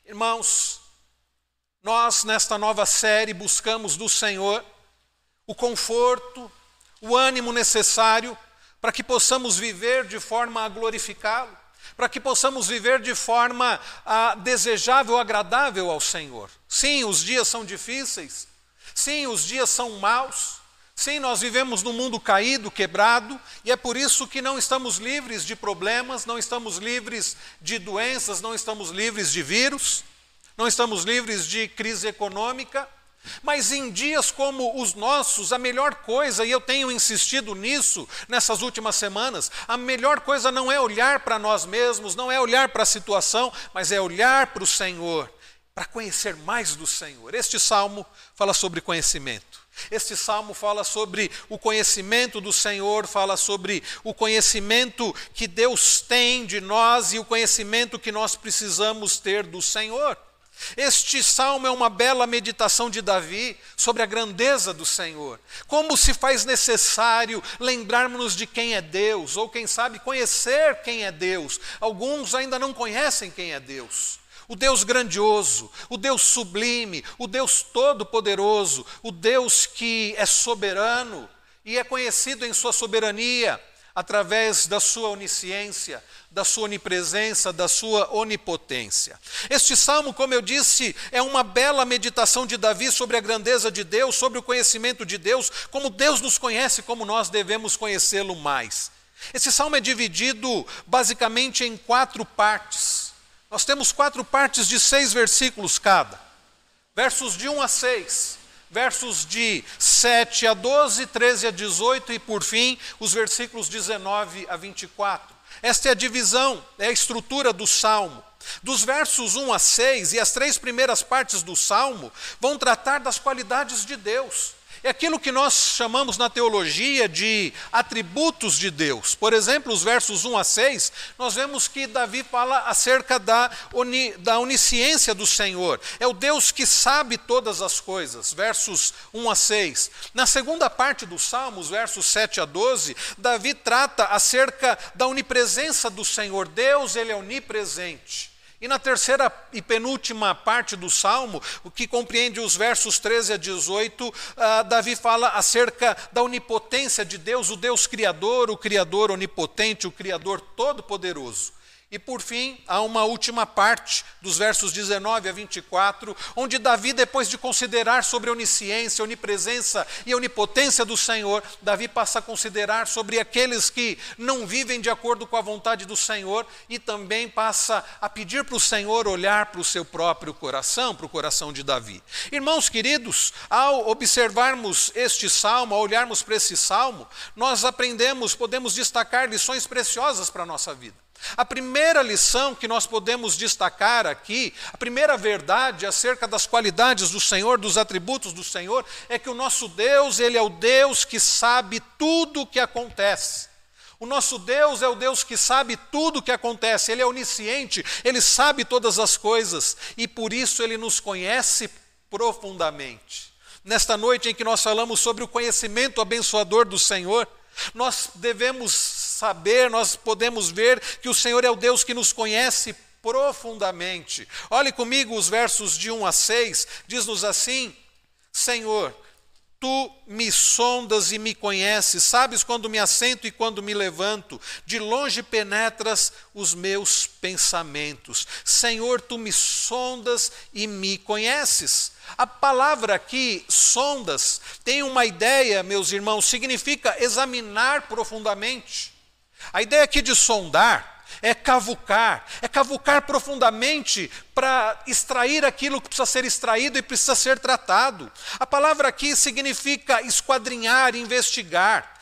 Irmãos, nós nesta nova série buscamos do Senhor o conforto, o ânimo necessário para que possamos viver de forma a glorificá-lo, para que possamos viver de forma desejável, agradável ao Senhor. Sim, os dias são difíceis, sim, os dias são maus, sim, nós vivemos num mundo caído, quebrado, e é por isso que não estamos livres de problemas, não estamos livres de doenças, não estamos livres de vírus, não estamos livres de crise econômica, mas em dias como os nossos, a melhor coisa, e eu tenho insistido nisso nessas últimas semanas, a melhor coisa não é olhar para nós mesmos, não é olhar para a situação, mas é olhar para o Senhor, para conhecer mais do Senhor. Este salmo fala sobre conhecimento. Este salmo fala sobre o conhecimento do Senhor, fala sobre o conhecimento que Deus tem de nós e o conhecimento que nós precisamos ter do Senhor. Este salmo é uma bela meditação de Davi sobre a grandeza do Senhor. Como se faz necessário lembrarmos de quem é Deus, ou quem sabe conhecer quem é Deus. Alguns ainda não conhecem quem é Deus. O Deus grandioso, o Deus sublime, o Deus todo-poderoso, o Deus que é soberano e é conhecido em sua soberania através da sua onisciência, da sua onipresença, da sua onipotência. Este salmo, como eu disse, é uma bela meditação de Davi sobre a grandeza de Deus, sobre o conhecimento de Deus, como Deus nos conhece, como nós devemos conhecê-lo mais. Esse salmo é dividido basicamente em 4 partes. Nós temos 4 partes de 6 versículos cada. Versos de 1 a 6, versos de 7 a 12, 13 a 18 e, por fim, os versículos 19 a 24. Esta é a divisão, é a estrutura do salmo. Dos versos 1 a 6 e as 3 primeiras partes do salmo vão tratar das qualidades de Deus. É aquilo que nós chamamos na teologia de atributos de Deus. Por exemplo, os versos 1 a 6, nós vemos que Davi fala acerca da onisciência do Senhor. É o Deus que sabe todas as coisas, versos 1 a 6. Na segunda parte do salmo, os versos 7 a 12, Davi trata acerca da onipresença do Senhor. Deus, ele é onipresente. E na terceira e penúltima parte do salmo, o que compreende os versos 13 a 18, Davi fala acerca da onipotência de Deus, o Deus Criador, o Criador onipotente, o Criador todo-poderoso. E por fim, há uma última parte, dos versos 19 a 24, onde Davi, depois de considerar sobre a onisciência, a onipresença e a onipotência do Senhor, Davi passa a considerar sobre aqueles que não vivem de acordo com a vontade do Senhor e também passa a pedir para o Senhor olhar para o seu próprio coração, para o coração de Davi. Irmãos queridos, ao observarmos este salmo, ao olharmos para esse salmo, nós aprendemos, podemos destacar lições preciosas para a nossa vida. A primeira lição que nós podemos destacar aqui, a primeira verdade acerca das qualidades do Senhor, dos atributos do Senhor, é que o nosso Deus, ele é o Deus que sabe tudo o que acontece. O nosso Deus é o Deus que sabe tudo o que acontece, ele é onisciente, ele sabe todas as coisas e por isso ele nos conhece profundamente. Nesta noite em que nós falamos sobre o conhecimento abençoador do Senhor, nós devemos saber, nós podemos ver que o Senhor é o Deus que nos conhece profundamente. Olhe comigo os versos de 1 a 6, diz-nos assim: Senhor, Tu me sondas e me conheces, sabes quando me assento e quando me levanto, de longe penetras os meus pensamentos. Senhor, Tu me sondas e me conheces. A palavra aqui, sondas, tem uma ideia, meus irmãos, significa examinar profundamente. A ideia aqui de sondar é cavucar profundamente para extrair aquilo que precisa ser extraído e precisa ser tratado. A palavra aqui significa esquadrinhar, investigar.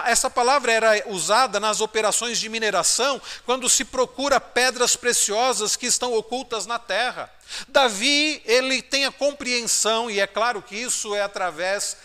Essa palavra era usada nas operações de mineração, quando se procura pedras preciosas que estão ocultas na terra. Davi, ele tem a compreensão, e é claro que isso é através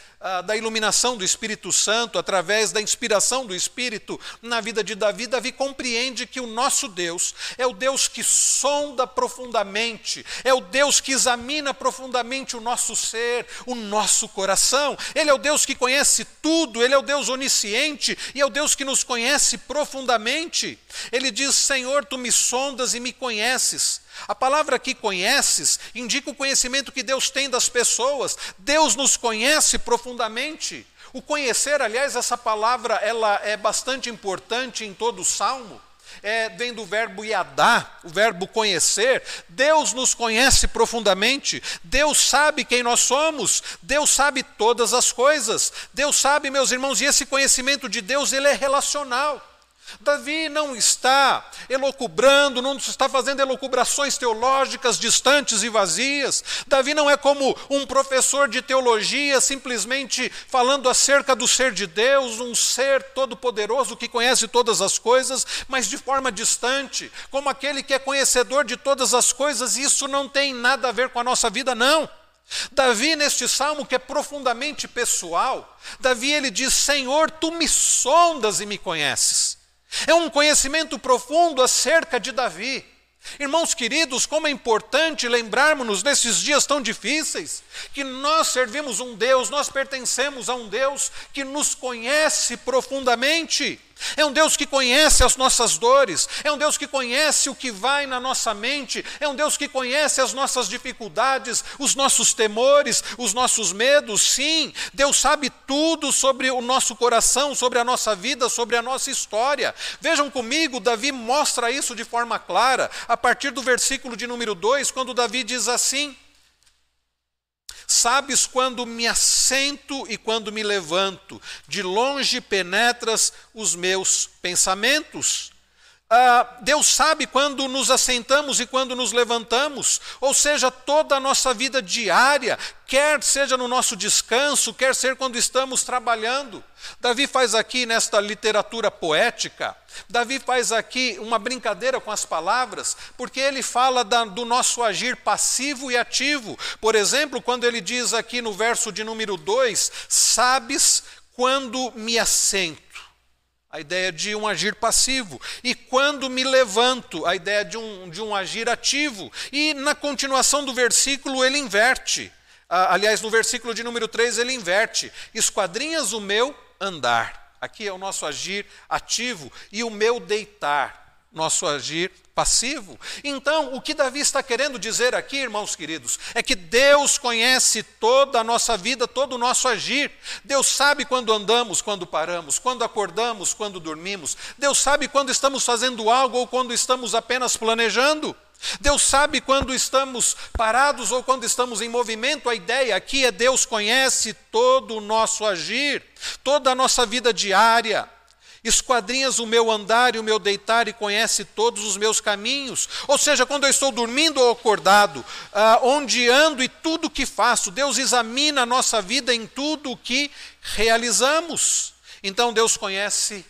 da iluminação do Espírito Santo, através da inspiração do Espírito na vida de Davi. Davi compreende que o nosso Deus é o Deus que sonda profundamente, é o Deus que examina profundamente o nosso ser, o nosso coração. Ele é o Deus que conhece tudo, Ele é o Deus onisciente e é o Deus que nos conhece profundamente. Ele diz: Senhor, Tu me sondas e me conheces. A palavra aqui conheces indica o conhecimento que Deus tem das pessoas. Deus nos conhece profundamente. O conhecer, aliás, essa palavra ela é bastante importante em todo o Salmo. Vem do verbo yadá, o verbo conhecer. Deus nos conhece profundamente. Deus sabe quem nós somos. Deus sabe todas as coisas. Deus sabe, meus irmãos, e esse conhecimento de Deus, ele é relacional. Davi não está elucubrando, não está fazendo elucubrações teológicas distantes e vazias. Davi não é como um professor de teologia, simplesmente falando acerca do ser de Deus, um ser todo-poderoso que conhece todas as coisas, mas de forma distante, como aquele que é conhecedor de todas as coisas. Isso não tem nada a ver com a nossa vida, não. Davi, neste salmo que é profundamente pessoal, Davi ele diz: Senhor, tu me sondas e me conheces. É um conhecimento profundo acerca de Davi. Irmãos queridos, como é importante lembrarmos-nos nesses dias tão difíceis, que nós servimos um Deus, nós pertencemos a um Deus que nos conhece profundamente. É um Deus que conhece as nossas dores, é um Deus que conhece o que vai na nossa mente, é um Deus que conhece as nossas dificuldades, os nossos temores, os nossos medos. Sim, Deus sabe tudo sobre o nosso coração, sobre a nossa vida, sobre a nossa história. Vejam comigo, Davi mostra isso de forma clara, a partir do versículo de número 2, quando Davi diz assim: sabes quando me assento e quando me levanto, de longe penetras os meus pensamentos. Deus sabe quando nos assentamos e quando nos levantamos, ou seja, toda a nossa vida diária, quer seja no nosso descanso, quer ser quando estamos trabalhando. Davi faz aqui nesta literatura poética, Davi faz aqui uma brincadeira com as palavras, porque ele fala do nosso agir passivo e ativo. Por exemplo, quando ele diz aqui no verso de número 2, sabes quando me assento. A ideia de um agir passivo. E quando me levanto, a ideia de um agir ativo. E na continuação do versículo ele inverte. Aliás, no versículo de número 3 ele inverte. Esquadrinhas o meu andar. Aqui é o nosso agir ativo. E o meu deitar, nosso agir passivo. Então, o que Davi está querendo dizer aqui, irmãos queridos, é que Deus conhece toda a nossa vida, todo o nosso agir. Deus sabe quando andamos, quando paramos, quando acordamos, quando dormimos. Deus sabe quando estamos fazendo algo ou quando estamos apenas planejando. Deus sabe quando estamos parados ou quando estamos em movimento. A ideia aqui é: Deus conhece todo o nosso agir, toda a nossa vida diária. Esquadrinhas o meu andar e o meu deitar e conhece todos os meus caminhos. Ou seja, quando eu estou dormindo ou acordado, onde ando e tudo o que faço, Deus examina a nossa vida em tudo o que realizamos. Então Deus conhece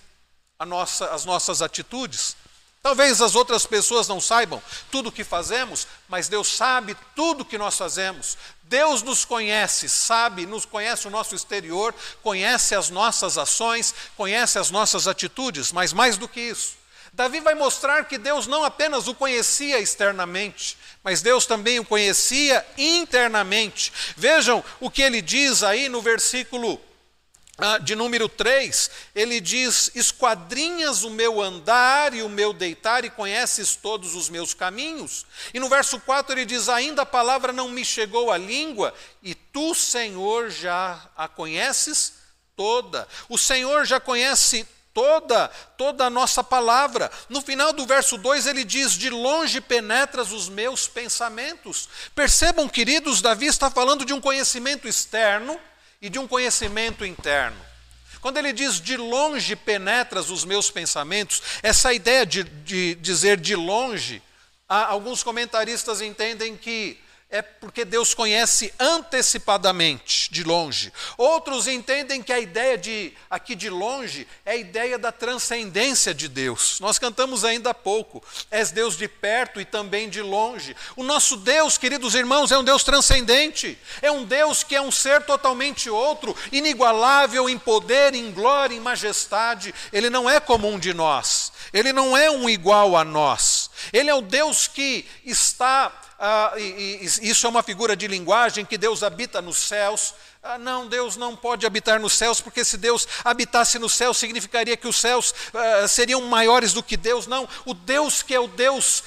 as nossas atitudes. Talvez as outras pessoas não saibam tudo o que fazemos, mas Deus sabe tudo o que nós fazemos. Deus nos conhece, sabe, nos conhece o nosso exterior, conhece as nossas ações, conhece as nossas atitudes, mas mais do que isso, Davi vai mostrar que Deus não apenas o conhecia externamente, mas Deus também o conhecia internamente. Vejam o que ele diz aí no versículo de número 3, ele diz: esquadrinhas o meu andar e o meu deitar e conheces todos os meus caminhos. E no verso 4 ele diz: ainda a palavra não me chegou à língua e tu, Senhor, já a conheces toda. O Senhor já conhece toda a nossa palavra. No final do verso 2 ele diz: de longe penetras os meus pensamentos. Percebam, queridos, Davi está falando de um conhecimento externo e de um conhecimento interno. Quando ele diz de longe penetras os meus pensamentos, essa ideia de dizer de longe, alguns comentaristas entendem que é porque Deus conhece antecipadamente, de longe. Outros entendem que a ideia aqui de longe é a ideia da transcendência de Deus. Nós cantamos ainda há pouco: és Deus de perto e também de longe. O nosso Deus, queridos irmãos, é um Deus transcendente. É um Deus que é um ser totalmente outro, inigualável em poder, em glória, em majestade. Ele não é como um de nós. Ele não é um igual a nós. Ele é o Deus que está isso é uma figura de linguagem, que Deus habita nos céus. Não, Deus não pode habitar nos céus, porque se Deus habitasse nos céus, significaria que os céus seriam maiores do que Deus. Não, o Deus que é o Deus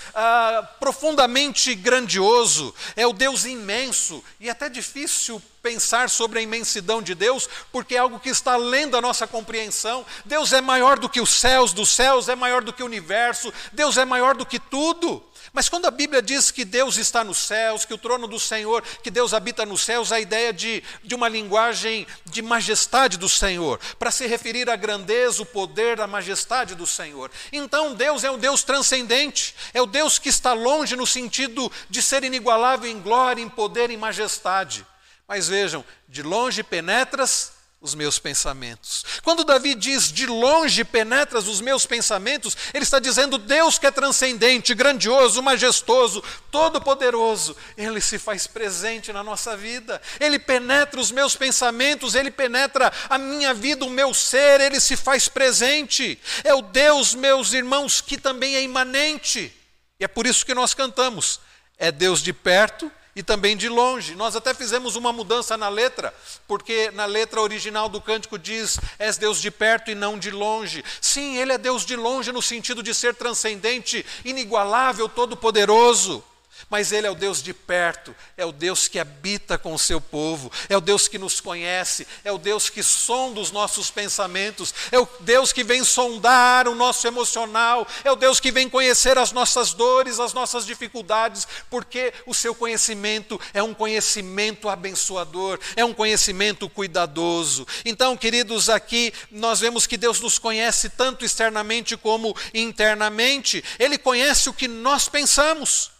profundamente grandioso, é o Deus imenso, e é até difícil pensar sobre a imensidão de Deus, porque é algo que está além da nossa compreensão. Deus é maior do que os céus dos céus, é maior do que o universo, Deus é maior do que tudo. Mas quando a Bíblia diz que Deus está nos céus, que o trono do Senhor, que Deus habita nos céus, a ideia de uma linguagem de majestade do Senhor, para se referir à grandeza, o poder, a majestade do Senhor. Então Deus é um Deus transcendente, é o Deus que está longe no sentido de ser inigualável em glória, em poder, em majestade. Mas vejam, de longe penetras os meus pensamentos. Quando Davi diz de longe penetras os meus pensamentos, ele está dizendo Deus que é transcendente, grandioso, majestoso, todo-poderoso, ele se faz presente na nossa vida, ele penetra os meus pensamentos, ele penetra a minha vida, o meu ser, ele se faz presente. É o Deus, meus irmãos, que também é imanente, e é por isso que nós cantamos, é Deus de perto e também de longe. Nós até fizemos uma mudança na letra, porque na letra original do cântico diz, és Deus de perto e não de longe. Sim, ele é Deus de longe no sentido de ser transcendente, inigualável, todo-poderoso. Mas ele é o Deus de perto, é o Deus que habita com o seu povo, é o Deus que nos conhece, é o Deus que sonda os nossos pensamentos, é o Deus que vem sondar o nosso emocional, é o Deus que vem conhecer as nossas dores, as nossas dificuldades, porque o seu conhecimento é um conhecimento abençoador, é um conhecimento cuidadoso. Então, queridos, aqui nós vemos que Deus nos conhece tanto externamente como internamente. Ele conhece o que nós pensamos.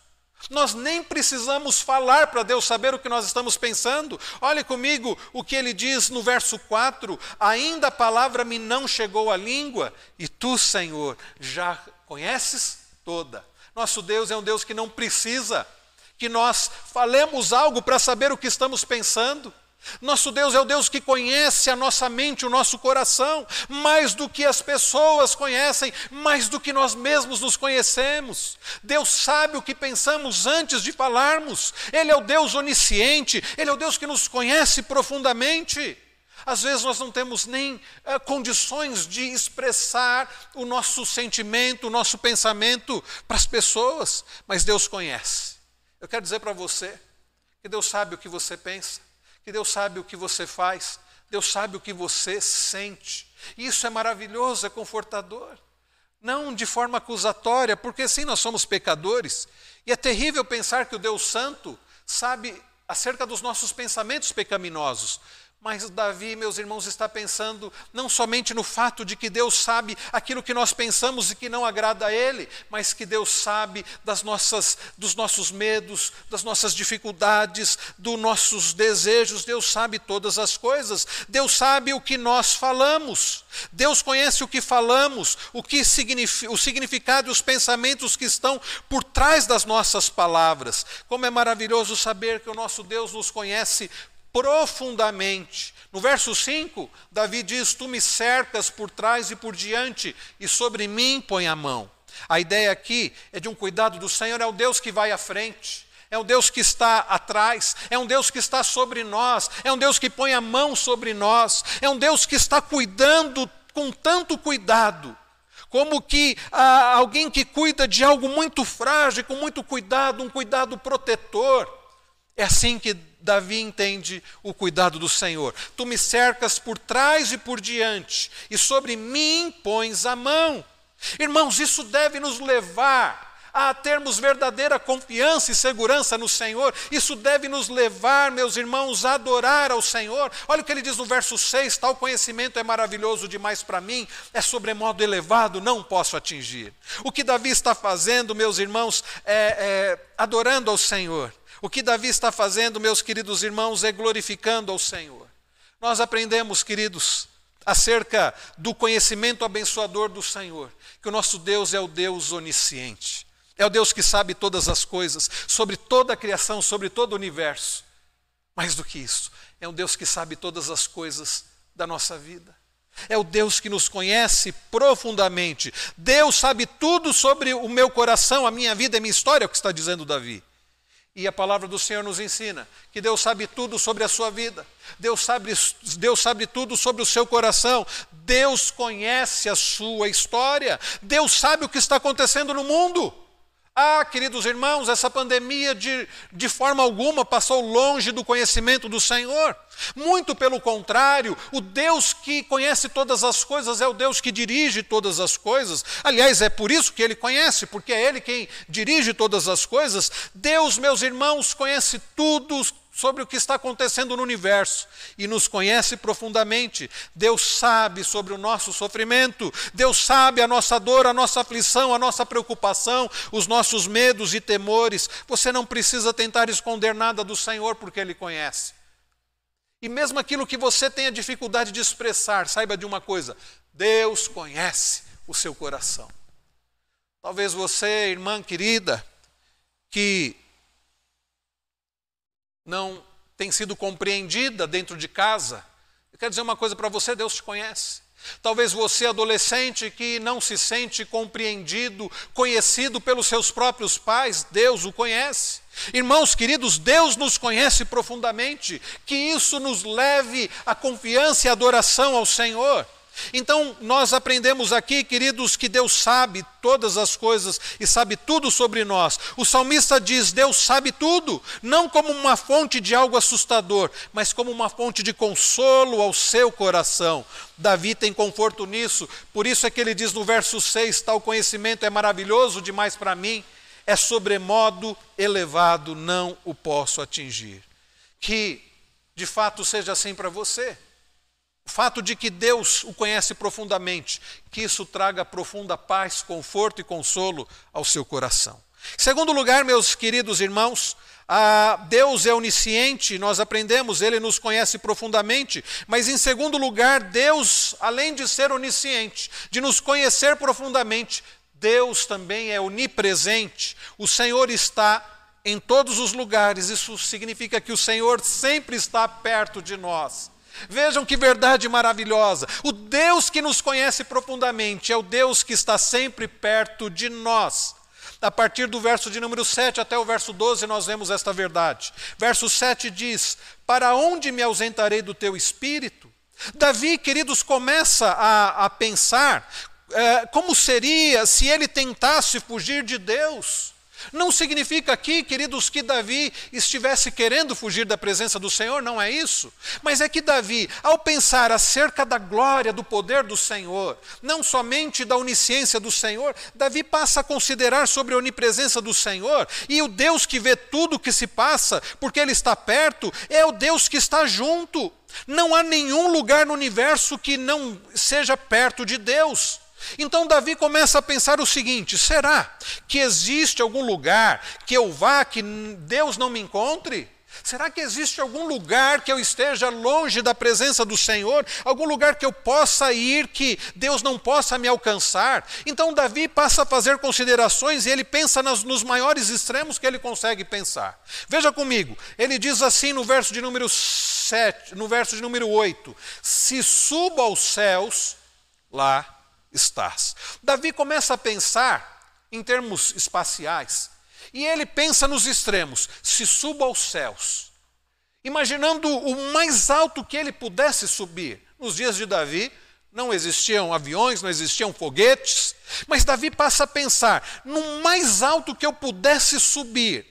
Nós nem precisamos falar para Deus saber o que nós estamos pensando. Olhe comigo o que ele diz no verso 4, ainda a palavra me não chegou à língua, e tu, Senhor, já conheces toda. Nosso Deus é um Deus que não precisa que nós falemos algo para saber o que estamos pensando. Nosso Deus é o Deus que conhece a nossa mente, o nosso coração, mais do que as pessoas conhecem, mais do que nós mesmos nos conhecemos. Deus sabe o que pensamos antes de falarmos. Ele é o Deus onisciente, Ele é o Deus que nos conhece profundamente. Às vezes nós não temos nem condições de expressar o nosso sentimento, o nosso pensamento para as pessoas, mas Deus conhece. Eu quero dizer para você que Deus sabe o que você pensa, que Deus sabe o que você faz, Deus sabe o que você sente. Isso é maravilhoso, é confortador. Não de forma acusatória, porque sim, nós somos pecadores. E é terrível pensar que o Deus Santo sabe acerca dos nossos pensamentos pecaminosos. Mas Davi, meus irmãos, está pensando não somente no fato de que Deus sabe aquilo que nós pensamos e que não agrada a Ele, mas que Deus sabe dos nossos medos, das nossas dificuldades, dos nossos desejos. Deus sabe todas as coisas. Deus sabe o que nós falamos. Deus conhece o que falamos, o significado e os pensamentos que estão por trás das nossas palavras. Como é maravilhoso saber que o nosso Deus nos conhece profundamente. No verso 5, Davi diz, tu me cercas por trás e por diante, e sobre mim põe a mão. A ideia aqui é de um cuidado do Senhor, é o Deus que vai à frente, é um Deus que está atrás, é um Deus que está sobre nós, é um Deus que põe a mão sobre nós, é um Deus que está cuidando com tanto cuidado, como que alguém que cuida de algo muito frágil, com muito cuidado, um cuidado protetor. É assim que Davi entende o cuidado do Senhor. Tu me cercas por trás e por diante, e sobre mim pões a mão. Irmãos, isso deve nos levar a termos verdadeira confiança e segurança no Senhor. Isso deve nos levar, meus irmãos, a adorar ao Senhor. Olha o que ele diz no verso 6, tal conhecimento é maravilhoso demais para mim, é sobremodo elevado, não posso atingir. O que Davi está fazendo, meus irmãos, é adorando ao Senhor. O que Davi está fazendo, meus queridos irmãos, é glorificando ao Senhor. Nós aprendemos, queridos, acerca do conhecimento abençoador do Senhor, que o nosso Deus é o Deus onisciente. É o Deus que sabe todas as coisas, sobre toda a criação, sobre todo o universo. Mais do que isso, é um Deus que sabe todas as coisas da nossa vida. É o Deus que nos conhece profundamente. Deus sabe tudo sobre o meu coração, a minha vida, a minha história, é o que está dizendo Davi. E a palavra do Senhor nos ensina que Deus sabe tudo sobre a sua vida. Deus sabe tudo sobre o seu coração. Deus conhece a sua história. Deus sabe o que está acontecendo no mundo. Ah, queridos irmãos, essa pandemia de forma alguma passou longe do conhecimento do Senhor. Muito pelo contrário, o Deus que conhece todas as coisas é o Deus que dirige todas as coisas. Aliás, é por isso que Ele conhece, porque é Ele quem dirige todas as coisas. Deus, meus irmãos, conhece tudo sobre o que está acontecendo no universo e nos conhece profundamente. Deus sabe sobre o nosso sofrimento, Deus sabe a nossa dor, a nossa aflição, a nossa preocupação, os nossos medos e temores. Você não precisa tentar esconder nada do Senhor, porque Ele conhece. E mesmo aquilo que você tenha dificuldade de expressar, saiba de uma coisa: Deus conhece o seu coração. Talvez você, irmã querida, que não tem sido compreendida dentro de casa, eu quero dizer uma coisa para você: Deus te conhece. Talvez você, adolescente, que não se sente compreendido, conhecido pelos seus próprios pais, Deus o conhece. Irmãos queridos, Deus nos conhece profundamente, que isso nos leve à confiança e adoração ao Senhor. Então, nós aprendemos aqui, queridos, que Deus sabe todas as coisas e sabe tudo sobre nós. O salmista diz: Deus sabe tudo, não como uma fonte de algo assustador, mas como uma fonte de consolo ao seu coração. Davi tem conforto nisso, por isso é que ele diz no verso 6, tal conhecimento é maravilhoso demais para mim, é sobremodo elevado, não o posso atingir. Que de fato seja assim para você. O fato de que Deus o conhece profundamente, que isso traga profunda paz, conforto e consolo ao seu coração. Em segundo lugar, meus queridos irmãos, Deus é onisciente, nós aprendemos, Ele nos conhece profundamente, mas em segundo lugar, Deus, além de ser onisciente, de nos conhecer profundamente, Deus também é onipresente. O Senhor está em todos os lugares, isso significa que o Senhor sempre está perto de nós. Vejam que verdade maravilhosa. O Deus que nos conhece profundamente é o Deus que está sempre perto de nós. A partir do verso de número 7 até o verso 12 nós vemos esta verdade. Verso 7 diz: para onde me ausentarei do teu espírito? Davi, queridos, começa a pensar como seria se ele tentasse fugir de Deus. Não significa aqui, queridos, que Davi estivesse querendo fugir da presença do Senhor, não é isso. Mas é que Davi, ao pensar acerca da glória, do poder do Senhor, não somente da onisciência do Senhor, Davi passa a considerar sobre a onipresença do Senhor, e o Deus que vê tudo o que se passa, porque Ele está perto, é o Deus que está junto. Não há nenhum lugar no universo que não seja perto de Deus. Então Davi começa a pensar o seguinte: será que existe algum lugar que eu vá que Deus não me encontre? Será que existe algum lugar que eu esteja longe da presença do Senhor? Algum lugar que eu possa ir que Deus não possa me alcançar? Então Davi passa a fazer considerações e ele pensa nos maiores extremos que ele consegue pensar. Veja comigo, ele diz assim no verso de número 7, no verso de número 8: se subo aos céus, lá estás. Davi começa a pensar em termos espaciais, e ele pensa nos extremos: se subo aos céus, imaginando o mais alto que ele pudesse subir. Nos dias de Davi não existiam aviões, não existiam foguetes, mas Davi passa a pensar no mais alto que eu pudesse subir.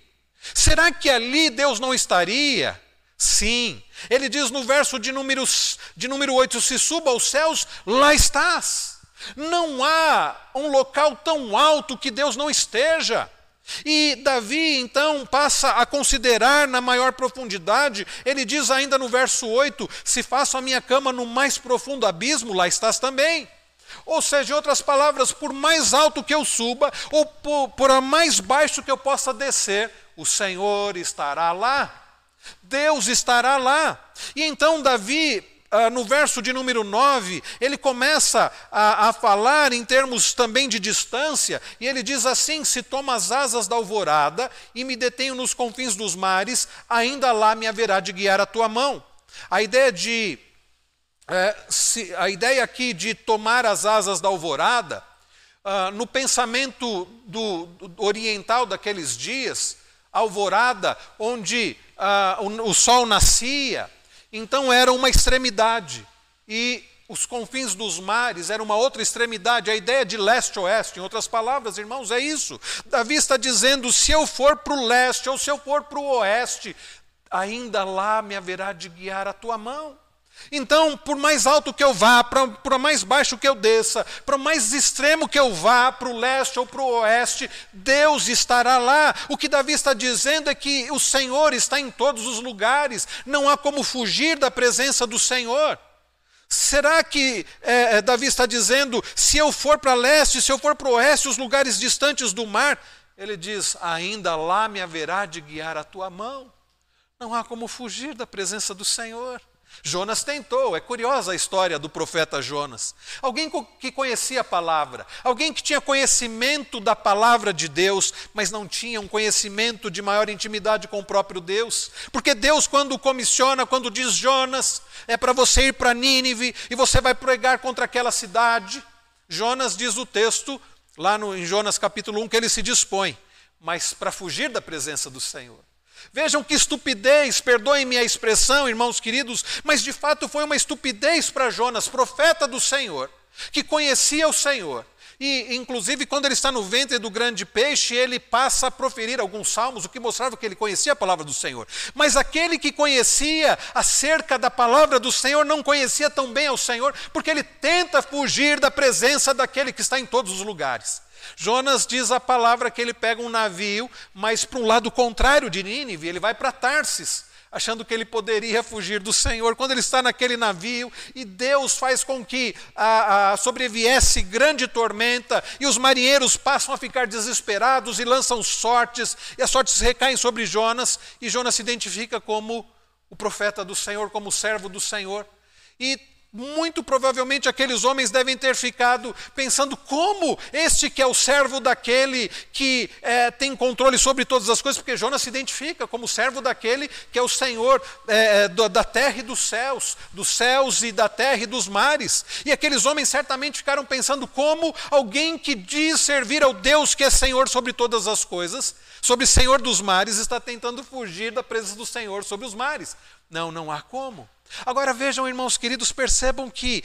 Será que ali Deus não estaria? Sim. Ele diz no verso de número 8: se subo aos céus, lá estás. Não há um local tão alto que Deus não esteja. E Davi então passa a considerar na maior profundidade. Ele diz ainda no verso 8: se faço a minha cama no mais profundo abismo, lá estás também. Ou seja, em outras palavras, por mais alto que eu suba, ou por mais baixo que eu possa descer, o Senhor estará lá. Deus estará lá. E então Davi, no verso de número 9, ele começa a falar em termos também de distância, e ele diz assim: se tomo as asas da alvorada e me detenho nos confins dos mares, ainda lá me haverá de guiar a tua mão. A ideia aqui de tomar as asas da alvorada, no pensamento do oriental daqueles dias, alvorada, onde o sol nascia, então era uma extremidade. E os confins dos mares eram uma outra extremidade. A ideia de leste-oeste, em outras palavras, irmãos, é isso. Davi está dizendo, se eu for para o leste ou se eu for para o oeste, ainda lá me haverá de guiar a tua mão. Então, por mais alto que eu vá, para mais baixo que eu desça, para o mais extremo que eu vá, para o leste ou para o oeste, Deus estará lá. O que Davi está dizendo é que o Senhor está em todos os lugares, não há como fugir da presença do Senhor. Será que Davi está dizendo, se eu for para leste, se eu for para o oeste, os lugares distantes do mar? Ele diz, ainda lá me haverá de guiar a tua mão. Não há como fugir da presença do Senhor. Jonas tentou, é curiosa a história do profeta Jonas. Alguém que conhecia a palavra, alguém que tinha conhecimento da palavra de Deus, mas não tinha um conhecimento de maior intimidade com o próprio Deus. Porque Deus, quando comissiona, quando diz Jonas, é para você ir para Nínive e você vai pregar contra aquela cidade. Jonas diz o texto, lá em Jonas capítulo 1, que ele se dispõe, mas para fugir da presença do Senhor. Vejam que estupidez, perdoem-me a expressão, irmãos queridos, mas de fato foi uma estupidez para Jonas, profeta do Senhor, que conhecia o Senhor. E, inclusive, quando ele está no ventre do grande peixe, ele passa a proferir alguns salmos, o que mostrava que ele conhecia a palavra do Senhor. Mas aquele que conhecia acerca da palavra do Senhor não conhecia tão bem ao Senhor, porque ele tenta fugir da presença daquele que está em todos os lugares. Jonas diz a palavra que ele pega um navio, mas para um lado contrário de Nínive, ele vai para Tarsis, achando que ele poderia fugir do Senhor. Quando ele está naquele navio e Deus faz com que sobreviesse grande tormenta e os marinheiros passam a ficar desesperados e lançam sortes, e as sortes recaem sobre Jonas, e Jonas se identifica como o profeta do Senhor, como o servo do Senhor. E muito provavelmente aqueles homens devem ter ficado pensando como este que é o servo daquele que tem controle sobre todas as coisas, porque Jonas se identifica como servo daquele que é o Senhor da terra e dos céus e da terra e dos mares. E aqueles homens certamente ficaram pensando como alguém que diz servir ao Deus que é Senhor sobre todas as coisas, sobre Senhor dos mares, está tentando fugir da presença do Senhor sobre os mares. Não há como. Agora vejam, irmãos queridos, percebam que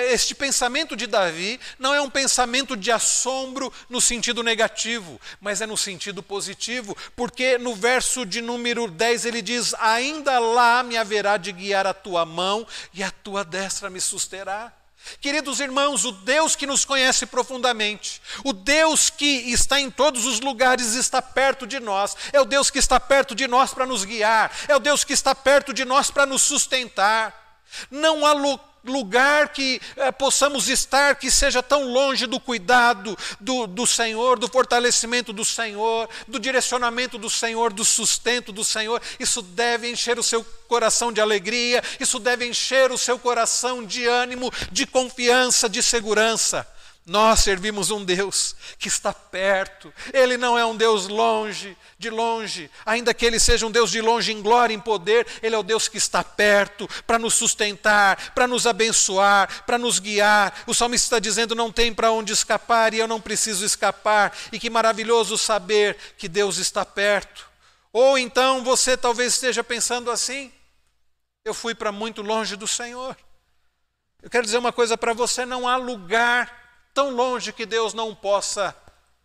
este pensamento de Davi não é um pensamento de assombro no sentido negativo, mas é no sentido positivo, porque no verso de número 10 ele diz, ainda lá me haverá de guiar a tua mão e a tua destra me susterá. Queridos irmãos, o Deus que nos conhece profundamente, o Deus que está em todos os lugares, está perto de nós, é o Deus que está perto de nós para nos guiar, é o Deus que está perto de nós para nos sustentar. Não há lugar que possamos estar que seja tão longe do cuidado do Senhor, do fortalecimento do Senhor, do direcionamento do Senhor, do sustento do Senhor. Isso deve encher o seu coração de alegria, isso deve encher o seu coração de ânimo, de confiança, de segurança. Nós servimos um Deus que está perto. Ele não é um Deus de longe, ainda que Ele seja um Deus de longe em glória e em poder, Ele é o Deus que está perto para nos sustentar, para nos abençoar, para nos guiar. O salmista está dizendo, não tem para onde escapar e eu não preciso escapar. E que maravilhoso saber que Deus está perto. Ou então você talvez esteja pensando assim, eu fui para muito longe do Senhor. Eu quero dizer uma coisa para você, não há lugar tão longe que Deus não possa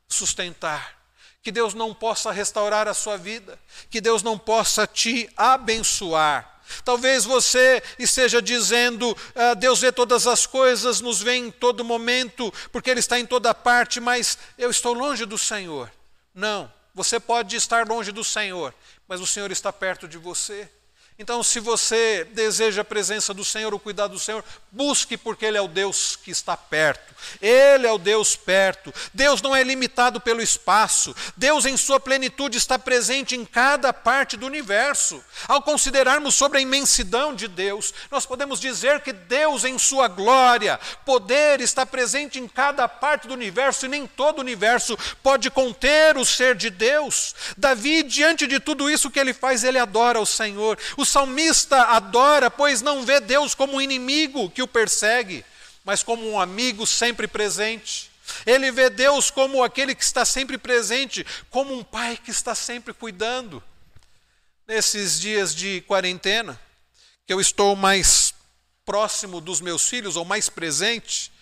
sustentar, que Deus não possa restaurar a sua vida, que Deus não possa te abençoar. Talvez você esteja dizendo, Deus vê todas as coisas, nos vê em todo momento, porque Ele está em toda parte, mas eu estou longe do Senhor. Não, você pode estar longe do Senhor, mas o Senhor está perto de você. Então, se você deseja a presença do Senhor, o cuidado do Senhor, busque, porque Ele é o Deus que está perto. Ele é o Deus perto. Deus não é limitado pelo espaço. Deus em sua plenitude está presente em cada parte do universo. Ao considerarmos sobre a imensidão de Deus, nós podemos dizer que Deus em sua glória, poder, está presente em cada parte do universo, e nem todo o universo pode conter o ser de Deus. Davi, diante de tudo isso que ele faz, ele adora o Senhor. O salmista adora, pois não vê Deus como um inimigo que o persegue, mas como um amigo sempre presente. Ele vê Deus como aquele que está sempre presente, como um pai que está sempre cuidando. Nesses dias de quarentena, que eu estou mais próximo dos meus filhos, ou mais presente,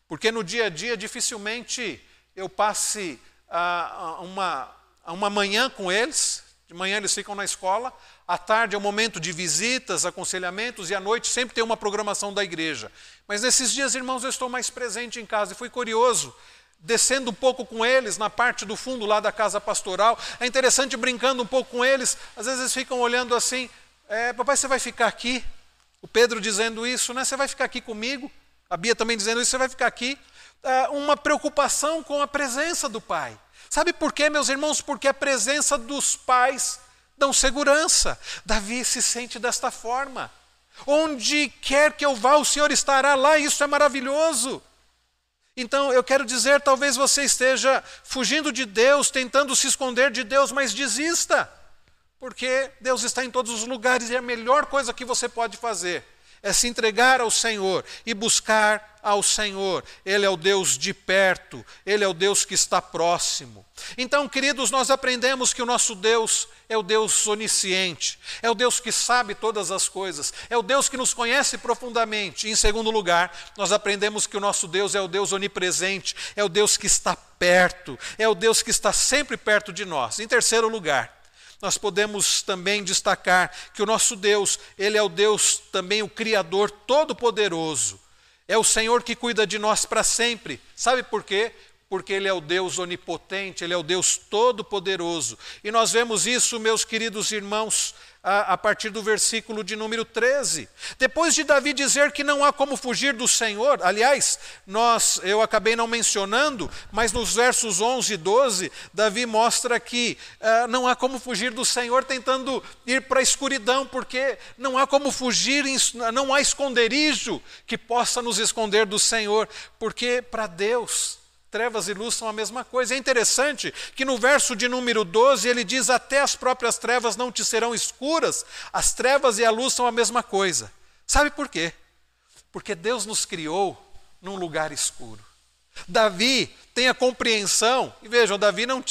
porque no dia a dia dificilmente eu passe uma manhã com eles. De manhã eles ficam na escola, à tarde é um momento de visitas, aconselhamentos, e à noite sempre tem uma programação da igreja. Mas nesses dias, irmãos, eu estou mais presente em casa, e fui curioso, descendo um pouco com eles, na parte do fundo lá da casa pastoral. É interessante, brincando um pouco com eles, às vezes eles ficam olhando assim, papai, você vai ficar aqui? O Pedro dizendo isso, né? Você vai ficar aqui comigo? A Bia também dizendo isso, você vai ficar aqui? Uma preocupação com a presença do pai. Sabe por quê, meus irmãos? Porque a presença dos pais dão segurança. Davi se sente desta forma. Onde quer que eu vá, o Senhor estará lá, e isso é maravilhoso. Então, eu quero dizer, talvez você esteja fugindo de Deus, tentando se esconder de Deus, mas desista. Porque Deus está em todos os lugares, e a melhor coisa que você pode fazer é se entregar ao Senhor e buscar ao Senhor. Ele é o Deus de perto, Ele é o Deus que está próximo. Então, queridos, nós aprendemos que o nosso Deus é o Deus onisciente, é o Deus que sabe todas as coisas, é o Deus que nos conhece profundamente. E, em segundo lugar, nós aprendemos que o nosso Deus é o Deus onipresente, é o Deus que está perto, é o Deus que está sempre perto de nós. Em terceiro lugar, nós podemos também destacar que o nosso Deus, Ele é o Deus também o Criador Todo-Poderoso. É o Senhor que cuida de nós para sempre. Sabe por quê? Porque Ele é o Deus onipotente, Ele é o Deus Todo-Poderoso. E nós vemos isso, meus queridos irmãos, a partir do versículo de número 13. Depois de Davi dizer que não há como fugir do Senhor, aliás, eu acabei não mencionando, mas nos versos 11 e 12, Davi mostra que não há como fugir do Senhor tentando ir para a escuridão, porque não há como fugir, não há esconderijo que possa nos esconder do Senhor, porque para Deus trevas e luz são a mesma coisa. É interessante que no verso de número 12 ele diz: até as próprias trevas não te serão escuras, as trevas e a luz são a mesma coisa. Sabe por quê? Porque Deus nos criou num lugar escuro. Davi tem a compreensão, e vejam, Davi não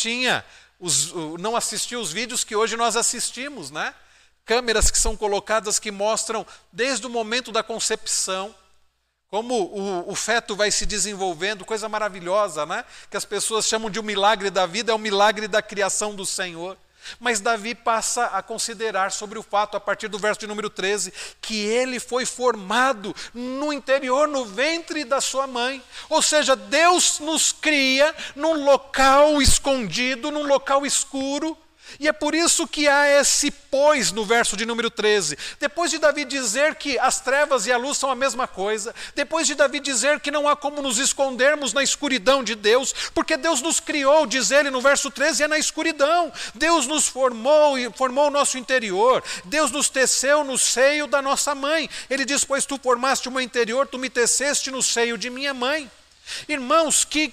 assistiu os vídeos que hoje nós assistimos, né? Câmeras que são colocadas que mostram desde o momento da concepção, como o feto vai se desenvolvendo, coisa maravilhosa, né? Que as pessoas chamam de um milagre da vida, é um milagre da criação do Senhor. Mas Davi passa a considerar sobre o fato, a partir do verso de número 13, que ele foi formado no interior, no ventre da sua mãe. Ou seja, Deus nos cria num local escondido, num local escuro. E é por isso que há esse pois no verso de número 13. Depois de Davi dizer que as trevas e a luz são a mesma coisa, depois de Davi dizer que não há como nos escondermos na escuridão de Deus, porque Deus nos criou, diz ele no verso 13, é na escuridão. Deus nos formou e formou o nosso interior. Deus nos teceu no seio da nossa mãe. Ele diz: pois tu formaste o meu interior, tu me teceste no seio de minha mãe. Irmãos, que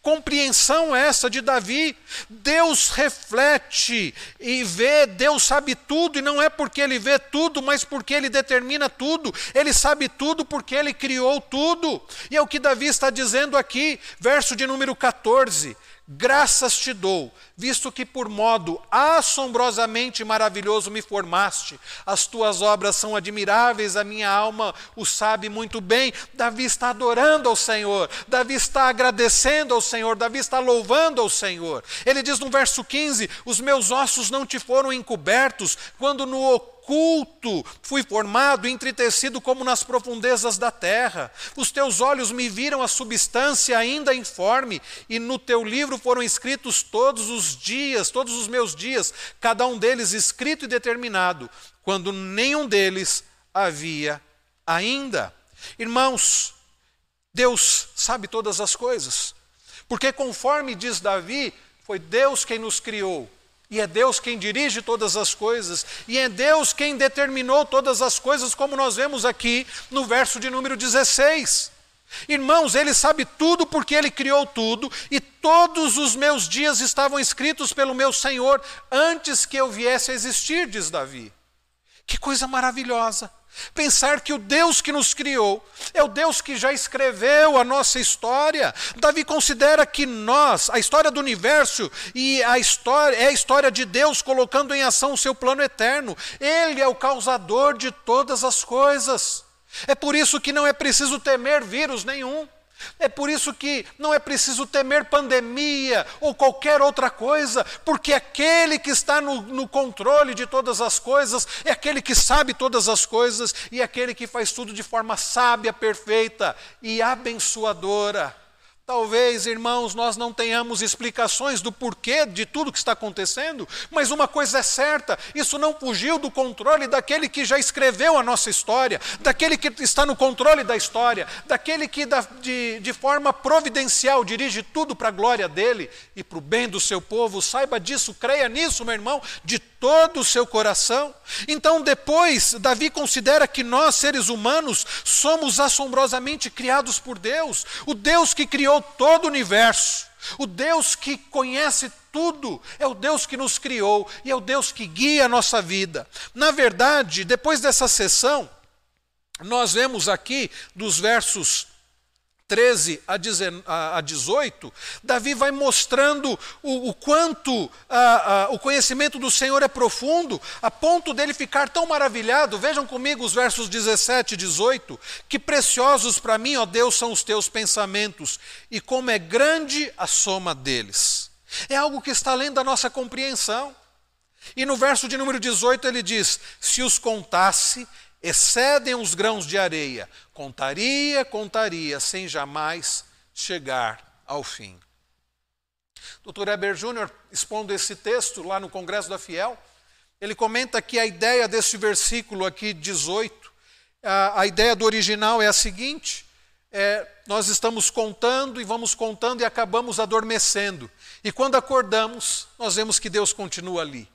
compreensão essa de Davi. Deus reflete e vê, Deus sabe tudo, e não é porque Ele vê tudo, mas porque Ele determina tudo. Ele sabe tudo porque Ele criou tudo. E é o que Davi está dizendo aqui, verso de número 14. Graças te dou, visto que por modo assombrosamente maravilhoso me formaste. As tuas obras são admiráveis, a minha alma o sabe muito bem. Davi está adorando ao Senhor, Davi está agradecendo ao Senhor, Davi está louvando ao Senhor. Ele diz no verso 15, os meus ossos não te foram encobertos, quando no oculto fui formado, entretecido como nas profundezas da terra. Os teus olhos me viram a substância ainda informe, e no teu livro foram escritos todos os meus dias, cada um deles escrito e determinado, quando nenhum deles havia ainda. Irmãos, Deus sabe todas as coisas, porque conforme diz Davi, foi Deus quem nos criou. E é Deus quem dirige todas as coisas, e é Deus quem determinou todas as coisas, como nós vemos aqui no verso de número 16. Irmãos, Ele sabe tudo porque Ele criou tudo, e todos os meus dias estavam escritos pelo meu Senhor antes que eu viesse a existir, diz Davi. Que coisa maravilhosa! Pensar que o Deus que nos criou é o Deus que já escreveu a nossa história. Davi considera que nós, a história do universo e a história de Deus colocando em ação o seu plano eterno. Ele é o causador de todas as coisas. É por isso que não é preciso temer vírus nenhum. É por isso que não é preciso temer pandemia ou qualquer outra coisa, porque aquele que está no controle de todas as coisas, é aquele que sabe todas as coisas e é aquele que faz tudo de forma sábia, perfeita e abençoadora. Talvez, irmãos, nós não tenhamos explicações do porquê de tudo que está acontecendo, mas uma coisa é certa, isso não fugiu do controle daquele que já escreveu a nossa história, daquele que está no controle da história, daquele que de forma providencial dirige tudo para a glória dele e para o bem do seu povo. Saiba disso, creia nisso, meu irmão, de todo o seu coração. Então depois, Davi considera que nós, seres humanos, somos assombrosamente criados por Deus, o Deus que criou todo o universo, o Deus que conhece tudo, é o Deus que nos criou e é o Deus que guia a nossa vida. Na verdade, depois dessa sessão, nós vemos aqui dos versos 13 a 18, Davi vai mostrando o quanto o conhecimento do Senhor é profundo, a ponto dele ficar tão maravilhado. Vejam comigo os versos 17 e 18. Que preciosos para mim, ó Deus, são os teus pensamentos, e como é grande a soma deles. É algo que está além da nossa compreensão. E no verso de número 18 ele diz: se os contasse, excedem os grãos de areia, contaria, sem jamais chegar ao fim. Dr. Heber Júnior, expondo esse texto lá no Congresso da Fiel, ele comenta que a ideia desse versículo aqui, 18, a ideia do original é a seguinte: nós estamos contando e vamos contando e acabamos adormecendo. E quando acordamos, nós vemos que Deus continua ali.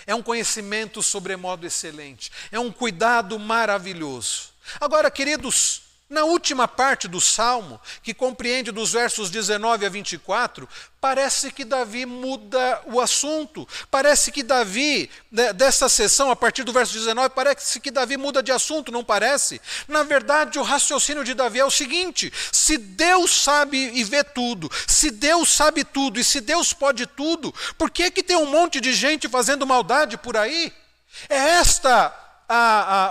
É um conhecimento sobremodo excelente, é um cuidado maravilhoso. Agora, queridos, na última parte do Salmo, que compreende dos versos 19 a 24, parece que Davi muda o assunto. Parece que Davi, dessa sessão, a partir do verso 19, parece que Davi muda de assunto, não parece? Na verdade, o raciocínio de Davi é o seguinte: se Deus sabe e vê tudo, se Deus sabe tudo e se Deus pode tudo, por que tem um monte de gente fazendo maldade por aí? É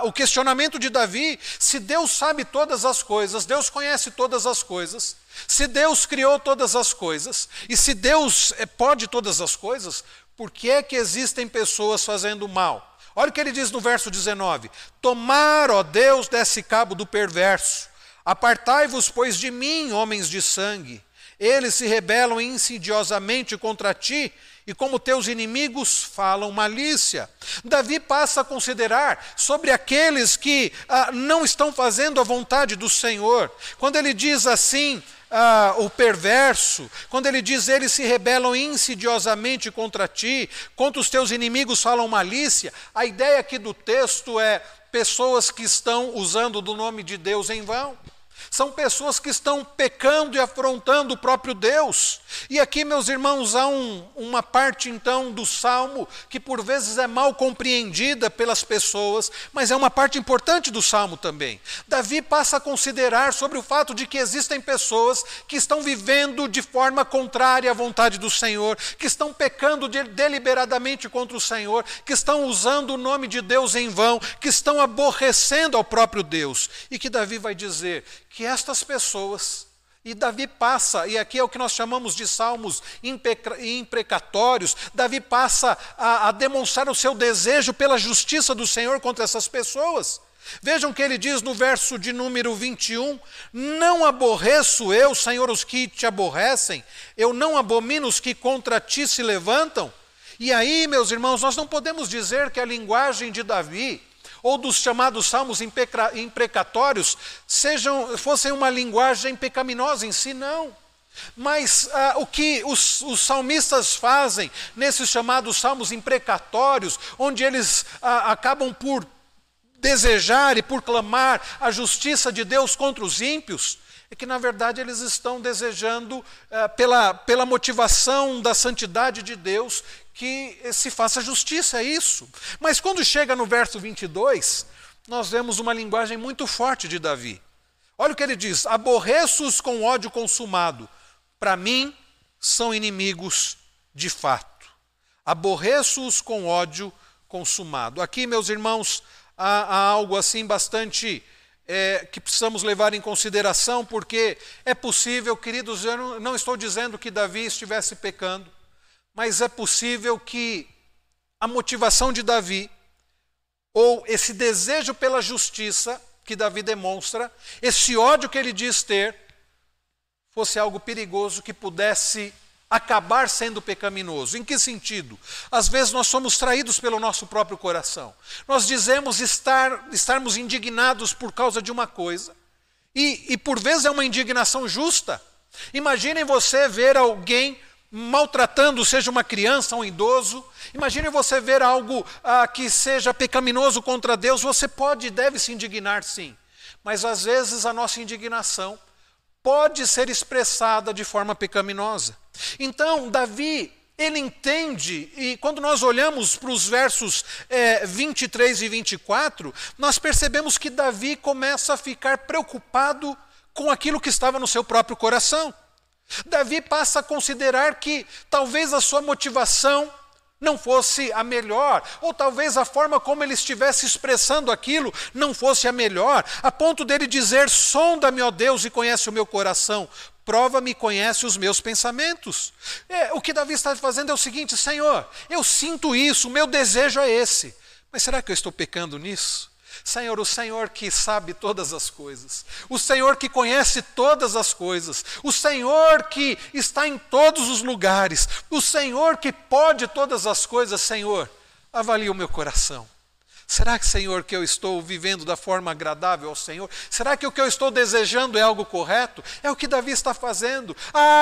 o questionamento de Davi. Se Deus sabe todas as coisas, Deus conhece todas as coisas, se Deus criou todas as coisas, e se Deus pode todas as coisas, por que é que existem pessoas fazendo mal? Olha o que ele diz no verso 19: tomar, ó Deus, desse cabo do perverso, apartai-vos, pois, de mim, homens de sangue. Eles se rebelam insidiosamente contra ti, e como teus inimigos falam malícia. Davi passa a considerar sobre aqueles que não estão fazendo a vontade do Senhor. Quando ele diz assim, o perverso, quando ele diz eles se rebelam insidiosamente contra ti, contra os teus inimigos falam malícia, a ideia aqui do texto é pessoas que estão usando do nome de Deus em vão. São pessoas que estão pecando e afrontando o próprio Deus. E aqui, meus irmãos, há uma parte então do Salmo que por vezes é mal compreendida pelas pessoas, mas é uma parte importante do Salmo também. Davi passa a considerar sobre o fato de que existem pessoas que estão vivendo de forma contrária à vontade do Senhor, que estão pecando deliberadamente contra o Senhor, que estão usando o nome de Deus em vão, que estão aborrecendo ao próprio Deus. E que Davi vai dizer que estas pessoas, e Davi passa, e aqui é o que nós chamamos de salmos imprecatórios, Davi passa a demonstrar o seu desejo pela justiça do Senhor contra essas pessoas. Vejam que ele diz no verso de número 21, não aborreço eu, Senhor, os que te aborrecem, eu não abomino os que contra ti se levantam. E aí, meus irmãos, nós não podemos dizer que a linguagem de Davi, ou dos chamados salmos imprecatórios, fossem uma linguagem pecaminosa em si, não. Mas o que os salmistas fazem nesses chamados salmos imprecatórios, onde eles acabam por desejar e por clamar a justiça de Deus contra os ímpios, é que na verdade eles estão desejando, pela motivação da santidade de Deus, que se faça justiça, é isso. Mas quando chega no verso 22, nós vemos uma linguagem muito forte de Davi. Olha o que ele diz: aborreço-os com ódio consumado, para mim são inimigos de fato. Aborreço-os com ódio consumado. Aqui, meus irmãos, há algo assim bastante que precisamos levar em consideração, porque é possível, queridos, eu não estou dizendo que Davi estivesse pecando, mas é possível que a motivação de Davi, ou esse desejo pela justiça que Davi demonstra, esse ódio que ele diz ter, fosse algo perigoso que pudesse acabar sendo pecaminoso. Em que sentido? Às vezes nós somos traídos pelo nosso próprio coração. Nós dizemos estarmos indignados por causa de uma coisa, e por vezes é uma indignação justa. Imaginem você ver alguém maltratando, seja uma criança ou um idoso. Imagine você ver algo que seja pecaminoso contra Deus. Você pode e deve se indignar, sim. Mas às vezes a nossa indignação pode ser expressada de forma pecaminosa. Então, Davi, ele entende, e quando nós olhamos para os versos 23 e 24, nós percebemos que Davi começa a ficar preocupado com aquilo que estava no seu próprio coração. Davi passa a considerar que talvez a sua motivação não fosse a melhor, ou talvez a forma como ele estivesse expressando aquilo não fosse a melhor, a ponto dele dizer: sonda-me, ó Deus, e conhece o meu coração, prova-me e conhece os meus pensamentos. O que Davi está fazendo é o seguinte: Senhor, eu sinto isso, o meu desejo é esse, mas será que eu estou pecando nisso? Senhor, o Senhor que sabe todas as coisas, o Senhor que conhece todas as coisas, o Senhor que está em todos os lugares, o Senhor que pode todas as coisas, Senhor, avalie o meu coração. Será que, Senhor, que eu estou vivendo da forma agradável ao Senhor? Será que o que eu estou desejando é algo correto? É o que Davi está fazendo.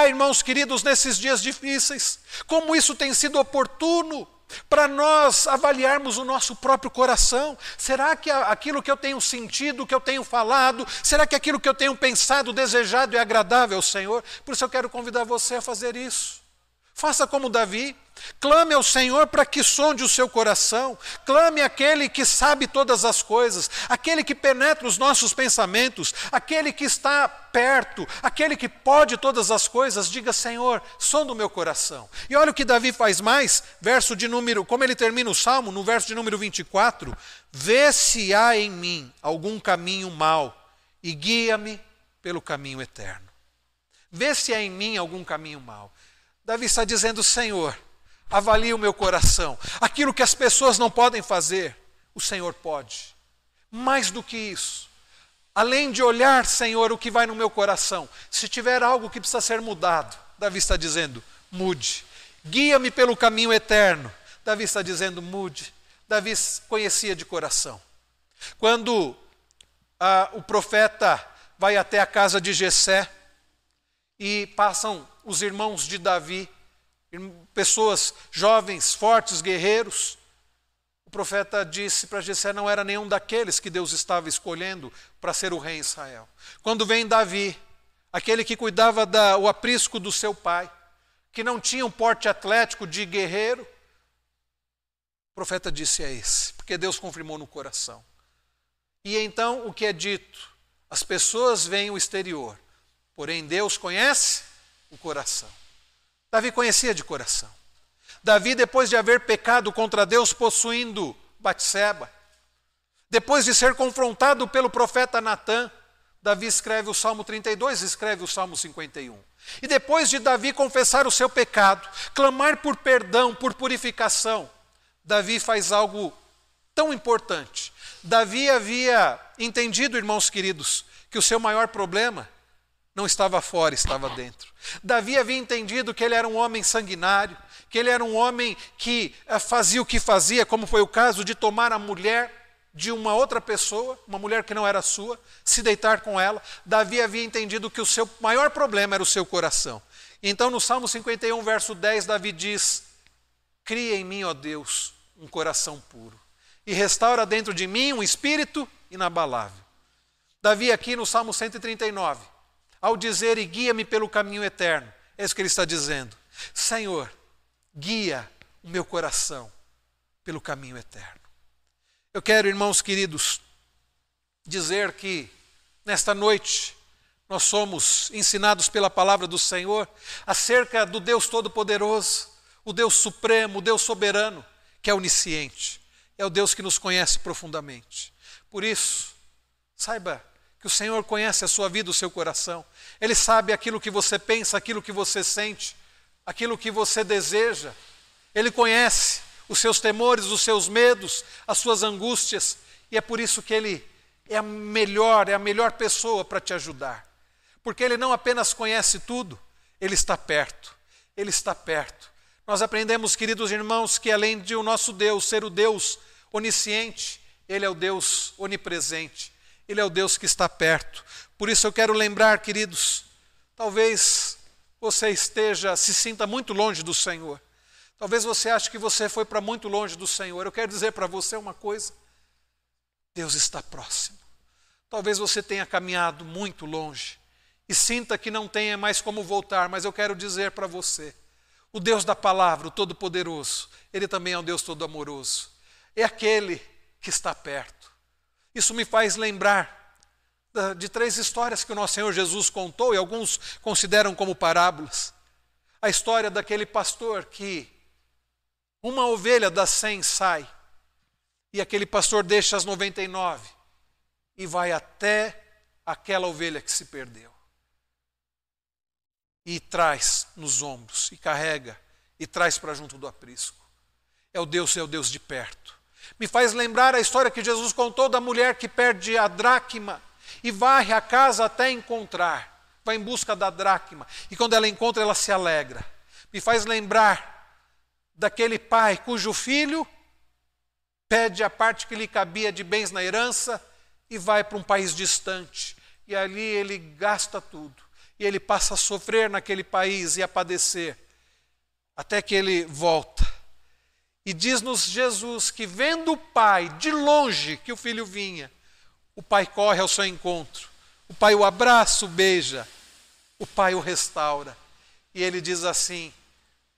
Irmãos queridos, nesses dias difíceis, como isso tem sido oportuno para nós avaliarmos o nosso próprio coração. Será que aquilo que eu tenho sentido, que eu tenho falado, será que aquilo que eu tenho pensado, desejado é agradável ao Senhor? Por isso eu quero convidar você a fazer isso. Faça como Davi. Clame ao Senhor para que sonde o seu coração. Clame àquele que sabe todas as coisas, aquele que penetra os nossos pensamentos, aquele que está perto, aquele que pode todas as coisas. Diga: Senhor, sonda o meu coração. E olha o que Davi faz mais, como ele termina o Salmo, no verso de número 24: vê se há em mim algum caminho mau e guia-me pelo caminho eterno. Vê se há em mim algum caminho mau. Davi está dizendo: Senhor, avalie o meu coração. Aquilo que as pessoas não podem fazer, o Senhor pode. Mais do que isso, além de olhar, Senhor, o que vai no meu coração, se tiver algo que precisa ser mudado, Davi está dizendo: mude. Guia-me pelo caminho eterno. Davi está dizendo: mude. Davi conhecia de coração. Quando o profeta vai até a casa de Jessé e passam os irmãos de Davi, pessoas jovens, fortes, guerreiros, o profeta disse para Jessé: não era nenhum daqueles que Deus estava escolhendo para ser o rei em Israel. Quando vem Davi, aquele que cuidava do aprisco do seu pai, que não tinha um porte atlético de guerreiro, o profeta disse: é esse, porque Deus confirmou no coração. E então o que é dito? As pessoas veem o exterior, porém Deus conhece o coração. Davi conhecia de coração. Davi, depois de haver pecado contra Deus possuindo Batseba, depois de ser confrontado pelo profeta Natã, Davi escreve o Salmo 32, escreve o Salmo 51. E depois de Davi confessar o seu pecado, clamar por perdão, por purificação, Davi faz algo tão importante. Davi havia entendido, irmãos queridos, que o seu maior problema não estava fora, estava dentro. Davi havia entendido que ele era um homem sanguinário, que ele era um homem que fazia o que fazia, como foi o caso de tomar a mulher de uma outra pessoa, uma mulher que não era sua, se deitar com ela. Davi havia entendido que o seu maior problema era o seu coração. Então no Salmo 51, verso 10, Davi diz: cria em mim, ó Deus, um coração puro, e restaura dentro de mim um espírito inabalável. Davi aqui no Salmo 139, ao dizer: e guia-me pelo caminho eterno, é isso que ele está dizendo: Senhor, guia o meu coração pelo caminho eterno. Eu quero, irmãos queridos, dizer que nesta noite nós somos ensinados pela palavra do Senhor acerca do Deus Todo-Poderoso, o Deus Supremo, o Deus Soberano, que é onisciente, é o Deus que nos conhece profundamente. Por isso, saiba que o Senhor conhece a sua vida, o seu coração. Ele sabe aquilo que você pensa, aquilo que você sente, aquilo que você deseja. Ele conhece os seus temores, os seus medos, as suas angústias. E é por isso que Ele é a melhor pessoa para te ajudar. Porque Ele não apenas conhece tudo, Ele está perto. Ele está perto. Nós aprendemos, queridos irmãos, que além de o nosso Deus ser o Deus onisciente, Ele é o Deus onipresente. Ele é o Deus que está perto. Por isso eu quero lembrar, queridos, talvez você se sinta muito longe do Senhor. Talvez você ache que você foi para muito longe do Senhor. Eu quero dizer para você uma coisa. Deus está próximo. Talvez você tenha caminhado muito longe e sinta que não tenha mais como voltar, mas eu quero dizer para você, o Deus da palavra, o Todo-Poderoso, Ele também é um Deus todo-amoroso. É aquele que está perto. Isso me faz lembrar de 3 histórias que o nosso Senhor Jesus contou, e alguns consideram como parábolas. A história daquele pastor que uma ovelha das 100 sai, e aquele pastor deixa as 99 e vai até aquela ovelha que se perdeu. E traz nos ombros, e carrega, e traz para junto do aprisco. É o Deus de perto. Me faz lembrar a história que Jesus contou da mulher que perde a dracma e varre a casa até encontrar. Vai em busca da dracma. E quando ela encontra, ela se alegra. Me faz lembrar daquele pai cujo filho pede a parte que lhe cabia de bens na herança e vai para um país distante. E ali ele gasta tudo. E ele passa a sofrer naquele país e a padecer. Até que ele volta. E diz-nos Jesus que vendo o pai de longe que o filho vinha, o pai corre ao seu encontro. O pai o abraça, o beija. O pai o restaura. E ele diz assim,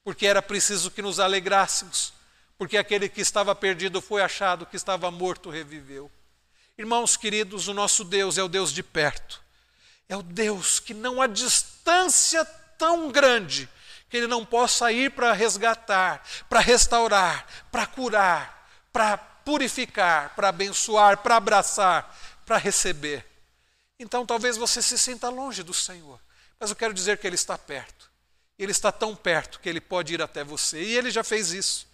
porque era preciso que nos alegrássemos, porque aquele que estava perdido foi achado, que estava morto reviveu. Irmãos queridos, o nosso Deus é o Deus de perto. É o Deus que não há distância tão grande que Ele não possa ir para resgatar, para restaurar, para curar, para purificar, para abençoar, para abraçar, para receber. Então talvez você se sinta longe do Senhor, mas eu quero dizer que Ele está perto. Ele está tão perto que Ele pode ir até você, e Ele já fez isso.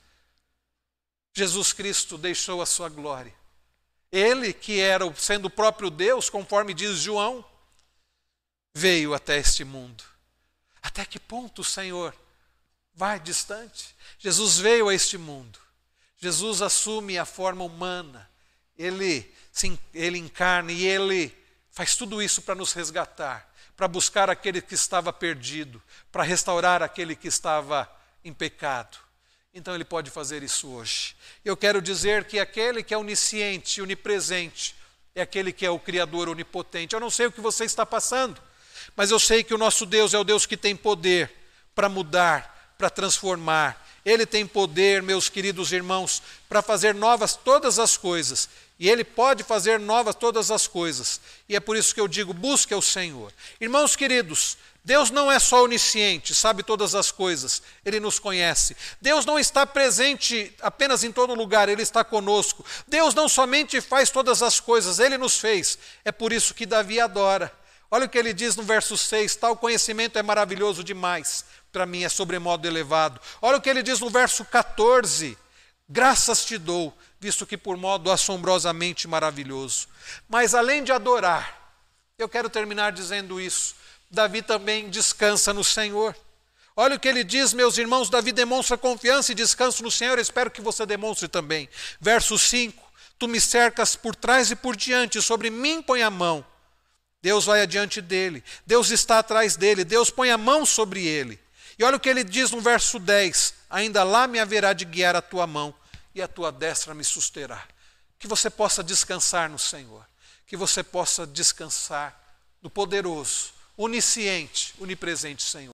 Jesus Cristo deixou a sua glória. Ele, que era sendo o próprio Deus, conforme diz João, veio até este mundo. Até que ponto o Senhor vai distante? Jesus veio a este mundo. Jesus assume a forma humana. Ele encarna e Ele faz tudo isso para nos resgatar, para buscar aquele que estava perdido, para restaurar aquele que estava em pecado. Então Ele pode fazer isso hoje. Eu quero dizer que aquele que é onisciente, onipresente, é aquele que é o Criador onipotente. Eu não sei o que você está passando, mas eu sei que o nosso Deus é o Deus que tem poder para mudar, para transformar. Ele tem poder, meus queridos irmãos, para fazer novas todas as coisas. E Ele pode fazer novas todas as coisas. E é por isso que eu digo, busque ao Senhor. Irmãos queridos, Deus não é só onisciente, sabe todas as coisas. Ele nos conhece. Deus não está presente apenas em todo lugar, Ele está conosco. Deus não somente faz todas as coisas, Ele nos fez. É por isso que Davi adora. Olha o que ele diz no verso 6, tal conhecimento é maravilhoso demais, para mim é sobremodo elevado. Olha o que ele diz no verso 14, graças te dou, visto que por modo assombrosamente maravilhoso. Mas além de adorar, eu quero terminar dizendo isso, Davi também descansa no Senhor. Olha o que ele diz, meus irmãos, Davi demonstra confiança e descanso no Senhor, eu espero que você demonstre também. Verso 5, tu me cercas por trás e por diante, sobre mim põe a mão. Deus vai adiante dele, Deus está atrás dele, Deus põe a mão sobre ele. E olha o que ele diz no verso 10, ainda lá me haverá de guiar a tua mão e a tua destra me susterá. Que você possa descansar no Senhor, que você possa descansar no poderoso, onisciente, onipresente Senhor.